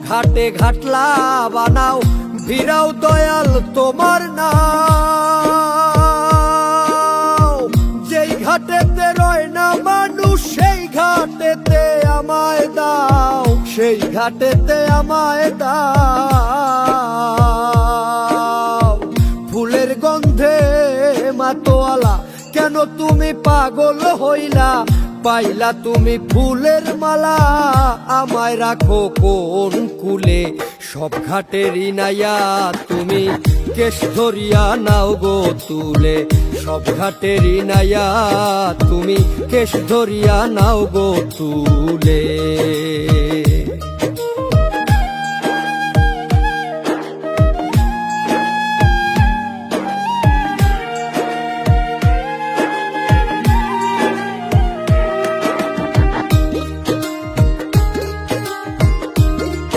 ঘাটে ঘাটলা বানাও ভিড়াও দয়াল তোমার নাও। যেই ঘাটেতে রয় না মানুষ সেই ঘাটেতে আমায় দাও, সেই ঘাটেতে আমায় দাও। ফুলের গন্ধে মাতোয়ালা কেন তুমি পাগল হইলা, পাইলা তুমি ফুলের মালা আমায় রাখো কোন কুলে। সব ঘাটেরই নাইয়া তুমি কেশ ধরিয়া নাও গো তুলে, সব ঘাটেরই নাইয়া তুমি কেশ ধরিয়া নাও গো তুলে।